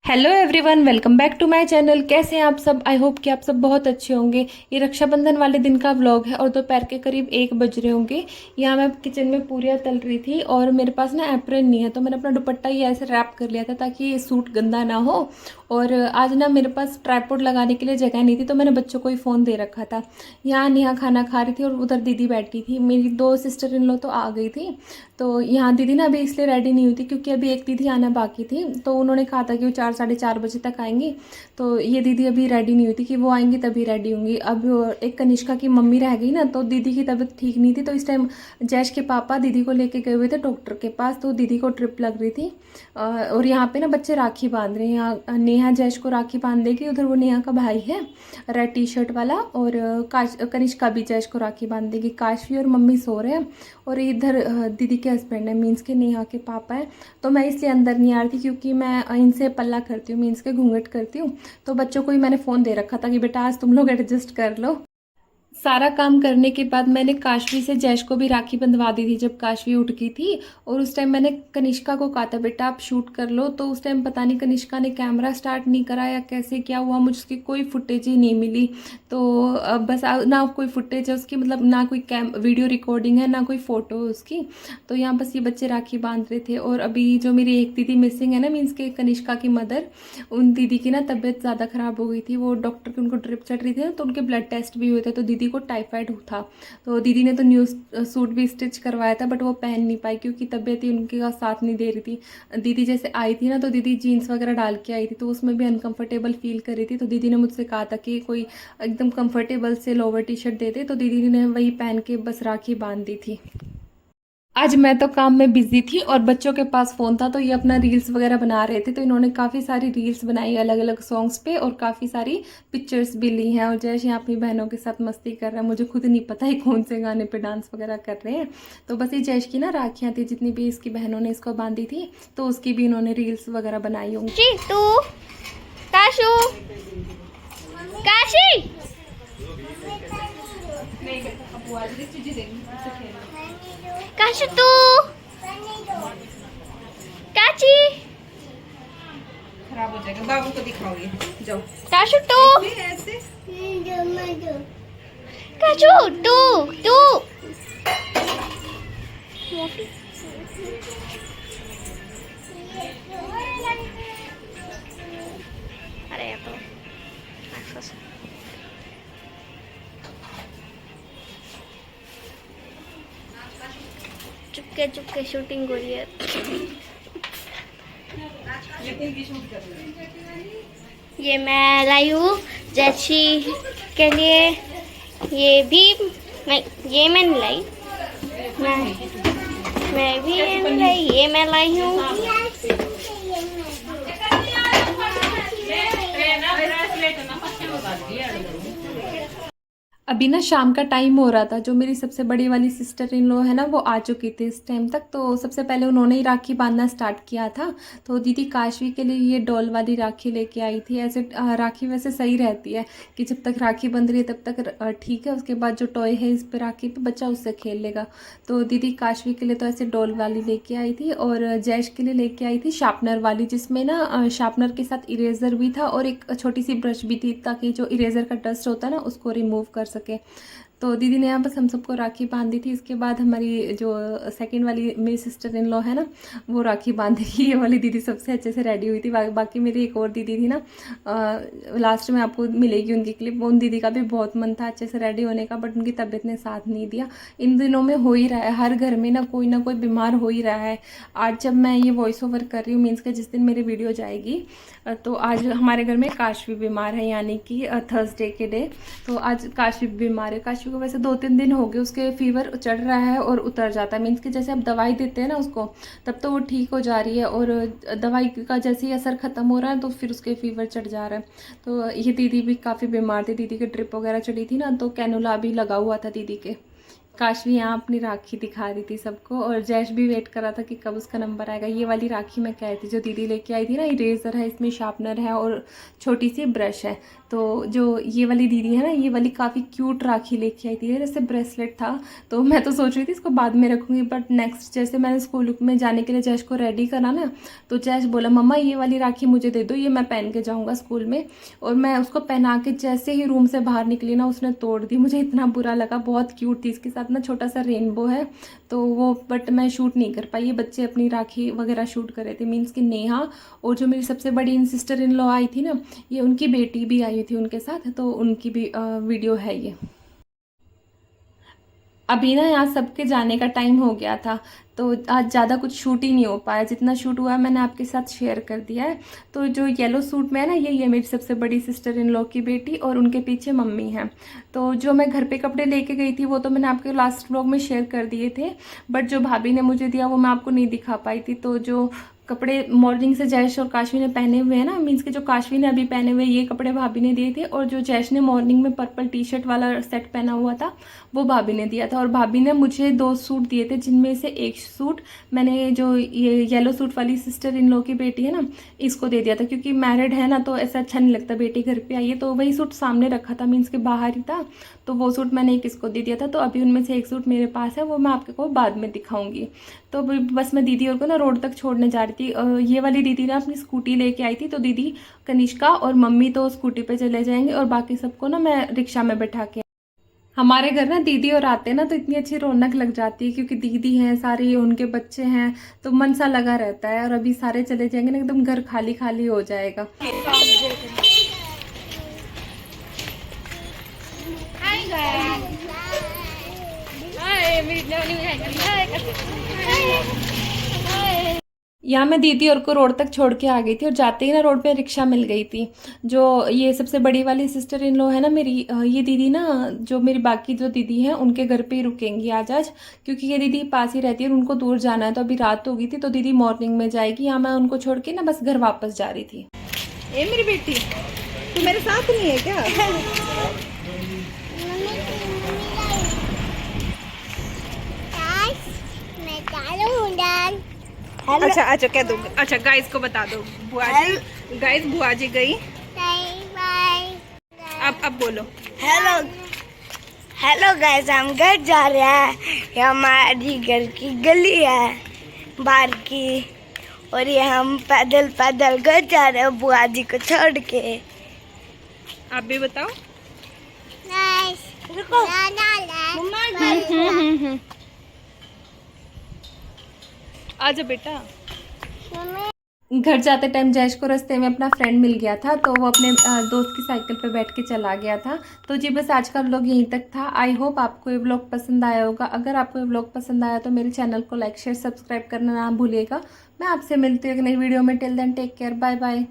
Hello everyone, welcome back to my channel. कैसे हैं आप सब? आई होप कि आप सब बहुत अच्छे होंगे। ये रक्षाबंधन वाले दिन का व्लॉग है और दोपहर के करीब 1 बज रहे होंगे। यहाँ मैं किचन में पूरियाँ तल रही थी और मेरे पास ना एप्रन नहीं है, तो मैंने अपना दुपट्टा ये ऐसे रैप कर लिया था ताकि ये सूट गंदा ना हो। और आज ना मेरे पास ट्राइपॉड लगाने के लिए जगह नहीं थी, तो मैंने बच्चों को ही फ़ोन दे रखा था। यहाँ नेहा खाना खा रही थी और उधर दीदी बैठी थी। मेरी 2 सिस्टर इन लॉ तो आ गई थी। तो यहाँ दीदी ना अभी इसलिए रेडी नहीं हुई थी क्योंकि अभी एक दीदी आना बाकी थी, तो उन्होंने कहा था कि वो 4 साढ़े 4 बजे तक आएंगी। तो ये दीदी अभी रेडी नहीं हुई थी कि वो आएंगी तभी रेडी होंगी। अब एक कनिष्का की मम्मी रह गई ना, तो दीदी की तबीयत ठीक नहीं थी, तो इस टाइम जैश के पापा दीदी को लेके गए हुए थे डॉक्टर के पास, तो दीदी को ट्रिप लग रही थी। और यहाँ पे ना बच्चे राखी बांध रहे हैं। यहाँ नेहा जैश को राखी बांध देगी, उधर वो नेहा का भाई है रेड टी शर्ट वाला, और कनिष्का भी जैश को राखी बांध देगी। काशवी और मम्मी सो रहे हैं और इधर दीदी के हस्बैंड है, मीन्स के नेहा के पापा है। तो मैं इसलिए अंदर नहीं आ रही थी क्योंकि मैं इनसे पल्ला करती हूँ, मीन्स के घूंघट करती हूँ। तो बच्चों को ही मैंने फ़ोन दे रखा था कि बेटा आज तुम लोग एडजस्ट कर लो। सारा काम करने के बाद मैंने काशवी से जैश को भी राखी बंधवा दी थी जब काशवी उठ गई थी। और उस टाइम मैंने कनिष्का को कहा था बेटा आप शूट कर लो, तो उस टाइम पता नहीं कनिष्का ने कैमरा स्टार्ट नहीं करा या कैसे क्या हुआ, मुझे उसकी कोई फुटेज ही नहीं मिली। तो बस ना कोई फुटेज है उसकी, मतलब ना कोई वीडियो रिकॉर्डिंग है ना कोई फ़ोटो है उसकी। तो यहाँ बस ये बच्चे राखी बांध रहे थे। और अभी जो मेरी एक दीदी मिसिंग है ना, मीन्स के कनिष्का की मदर, उन दीदी की ना तबीयत ज़्यादा ख़राब हो गई थी। वो डॉक्टर की उनको ड्रिप चढ़ रही थी ना, तो उनके ब्लड टेस्ट भी हुए थे, तो दीदी को टाइफाइड था। तो दीदी ने तो न्यू सूट भी स्टिच करवाया था, बट वो पहन नहीं पाई क्योंकि तबीयत ही उनके का साथ नहीं दे रही थी। दीदी जैसे आई थी ना, तो दीदी जीन्स वगैरह डाल के आई थी, तो उसमें भी अनकंफर्टेबल फील कर रही थी। तो दीदी ने मुझसे कहा था कि कोई एकदम कंफर्टेबल से लोअर टी शर्ट दे दे, तो दीदी ने वही पहन के बस राखी बांध दी थी। आज मैं तो काम में बिजी थी और बच्चों के पास फ़ोन था, तो ये अपना रील्स वगैरह बना रहे थे। तो इन्होंने काफ़ी सारी रील्स बनाई अलग अलग सॉन्ग्स पे और काफ़ी सारी पिक्चर्स भी ली हैं। और जैश यहाँ अपनी बहनों के साथ मस्ती कर रहा है, मुझे खुद नहीं पता है कौन से गाने पे डांस वगैरह कर रहे हैं। तो बस ये जैश की ना राखियाँ थी, जितनी भी इसकी बहनों ने इसको बांधी थी, तो उसकी भी इन्होंने रील्स वगैरह बनाई होंगी। तू काशू काशी काशू तू काची खराब हो जाएगा, बाबू को दिखाओगे जाओ। काशू तू ऐसे काशू तू तू अरे ये तो चुपके चुपके शूटिंग हो रही है। ये मैं लाई हूँ जैसी के लिए। ये भी ये मैं नहीं लाई, मैं भी ये नहीं लाई, ये मैं लाई हूँ। अभी ना शाम का टाइम हो रहा था। जो मेरी सबसे बड़ी वाली सिस्टर इन लॉ है ना, वो आ चुकी थी इस टाइम तक। तो सबसे पहले उन्होंने ही राखी बांधना स्टार्ट किया था। तो दीदी काशवी के लिए ये डॉल वाली राखी लेके आई थी। ऐसे राखी वैसे सही रहती है कि जब तक राखी बंध रही है तब तक ठीक है, उसके बाद जो टॉय है इस पर राखी पे बच्चा उससे खेल लेगा। तो दीदी काशवी के लिए तो ऐसे डॉल वाली लेके आई थी, और जैश के लिए लेके आई थी शार्पनर वाली, जिसमें ना शार्पनर के साथ इरेजर भी था और एक छोटी सी ब्रश भी थी, ताकि जो इरेजर का डस्ट होता है ना उसको रिमूव कर सके। तो दीदी ने यहाँ बस हम सबको राखी बांध दी थी। इसके बाद हमारी जो सेकंड वाली मेरी सिस्टर इन लॉ है ना, वो राखी बांधेगी। ये वाली दीदी सबसे अच्छे से रेडी हुई थी। बाकी मेरी एक और दीदी थी ना, लास्ट में आपको मिलेगी उनकी क्लिप। उन दीदी का भी बहुत मन था अच्छे से रेडी होने का, बट उनकी तबीयत ने साथ नहीं दिया। इन दिनों में हो ही रहा है, हर घर में ना कोई बीमार हो ही रहा है। आज जब मैं ये वॉइस ओवर कर रही हूँ, मीन्स के जिस दिन मेरी वीडियो जाएगी, तो आज हमारे घर में काशवी बीमार है, यानी कि थर्सडे के डे। तो आज काशवी बीमार है। काशवी को वैसे 2-3 दिन हो गए, उसके फीवर चढ़ रहा है और उतर जाता है। मीन्स कि जैसे आप दवाई देते हैं ना उसको, तब तो वो ठीक हो जा रही है, और दवाई का जैसे ही असर ख़त्म हो रहा है तो फिर उसके फीवर चढ़ जा रहा है। तो ये दीदी भी काफ़ी बीमार थी। दीदी के ड्रिप वगैरह चली थी ना, तो कैनुला भी लगा हुआ था दीदी के। काशवी यहाँ अपनी राखी दिखा रही थी सबको, और जैश भी वेट कर रहा था कि कब उसका नंबर आएगा। ये वाली राखी मैं कह रही थी जो दीदी लेके आई थी ना, इरेजर है, इसमें शार्पनर है और छोटी सी ब्रश है। तो जो ये वाली दीदी है ना, ये वाली काफ़ी क्यूट राखी लेके आई थी, जैसे ब्रेसलेट था। तो मैं तो सोच रही थी इसको बाद में रखूँगी, बट नेक्स्ट जैसे मैंने स्कूल में जाने के लिए जैश को रेडी करा ना, तो जैश बोला मम्मा ये वाली राखी मुझे दे दो, ये मैं पहन के जाऊँगा स्कूल में। और मैं उसको पहना के जैसे ही रूम से बाहर निकली ना, उसने तोड़ दी। मुझे इतना बुरा लगा, बहुत क्यूट थी, इसके साथ ना छोटा सा रेनबो है तो वो, बट मैं शूट नहीं कर पाई। ये बच्चे अपनी राखी वगैरह शूट कर रहे थे, मीन्स कि नेहा और जो मेरी सबसे बड़ी सिस्टर इन लॉ आई थी ना, ये उनकी बेटी भी आई थी उनके साथ, तो उनकी भी वीडियो है ये। अभी ना यहाँ सबके जाने का टाइम हो गया था, तो आज ज़्यादा कुछ शूट ही नहीं हो पाया। जितना शूट हुआ है मैंने आपके साथ शेयर कर दिया है। तो जो येलो सूट में है ना, ये मेरी सबसे बड़ी सिस्टर इन लॉ की बेटी, और उनके पीछे मम्मी हैं। तो जो मैं घर पे कपड़े लेके गई थी वो तो मैंने आपके लास्ट व्लॉग में शेयर कर दिए थे, बट जो भाभी ने मुझे दिया वो मैं आपको नहीं दिखा पाई थी। तो जो कपड़े मॉर्निंग से जैश और काशवी ने पहने हुए हैं ना, मीन्स के जो काशवी ने अभी पहने हुए ये कपड़े भाभी ने दिए थे, और जो जैश ने मॉर्निंग में पर्पल टी शर्ट वाला सेट पहना हुआ था वो भाभी ने दिया था। और भाभी ने मुझे 2 सूट दिए थे, जिनमें से एक सूट मैंने जो ये येलो सूट वाली सिस्टर इन लॉ की बेटी है ना, इसको दे दिया था, क्योंकि मैरिड है ना तो ऐसा अच्छा नहीं लगता, बेटी घर पे आई है। तो वही सूट सामने रखा था, मीन्स के बाहर ही था, तो वो सूट मैंने एक इसको दे दिया था। तो अभी उनमें से एक सूट मेरे पास है, वो मैं आपको बाद में दिखाऊंगी। तो बस मैं दीदी और को ना रोड तक छोड़ने जा रही थी। ये वाली दीदी ना अपनी स्कूटी लेके आई थी, तो दीदी कनिष्का और मम्मी तो स्कूटी पे चले जाएंगे, और बाकी सबको ना मैं रिक्शा में बैठा के। हमारे घर ना दीदी और आते हैं ना तो इतनी अच्छी रौनक लग जाती है, क्योंकि दीदी हैं सारी, उनके बच्चे हैं, तो मन सा लगा रहता है। और अभी सारे चले जाएंगे ना, एकदम घर खाली खाली हो जाएगा। यहाँ मैं दीदी और को रोड तक छोड़ के आ गई थी, और जाते ही ना रोड पे रिक्शा मिल गई थी। जो ये सबसे बड़ी वाली सिस्टर इन लॉ है ना मेरी, ये दीदी ना, जो मेरी बाकी जो दीदी हैं उनके घर पे ही रुकेंगी आज, क्योंकि ये दीदी पास ही रहती है और उनको दूर जाना है। तो अभी रात हो गई थी तो दीदी मॉर्निंग में जाएगी। यहाँ मैं उनको छोड़ के ना बस घर वापस जा रही थी। ये मेरी बेटी, तू मेरे साथ नहीं है क्या? अच्छा अच्छा कह दो। अच्छा गाइस को बता दो, बुआ जी, गाइस बुआ जी गई। अब बोलो हेलो हेलो गाइस, हम घर जा रहे हैं। ये हमारी घर की गली है बाहर की, और ये हम पैदल पैदल घर जा रहे हैं बुआ जी को छोड़ के। आप भी बताओ। रुको आजा बेटा। घर जाते टाइम जैश को रास्ते में अपना फ्रेंड मिल गया था, तो वो अपने दोस्त की साइकिल पे बैठ के चला गया था। तो जी बस आज का व्लॉग यहीं तक था। आई होप आपको ये व्लॉग पसंद आया होगा। अगर आपको ये व्लॉग पसंद आया तो मेरे चैनल को लाइक शेयर सब्सक्राइब करना ना भूलिएगा। मैं आपसे मिलती हूँ एक नई वीडियो में। Till then take care, bye bye.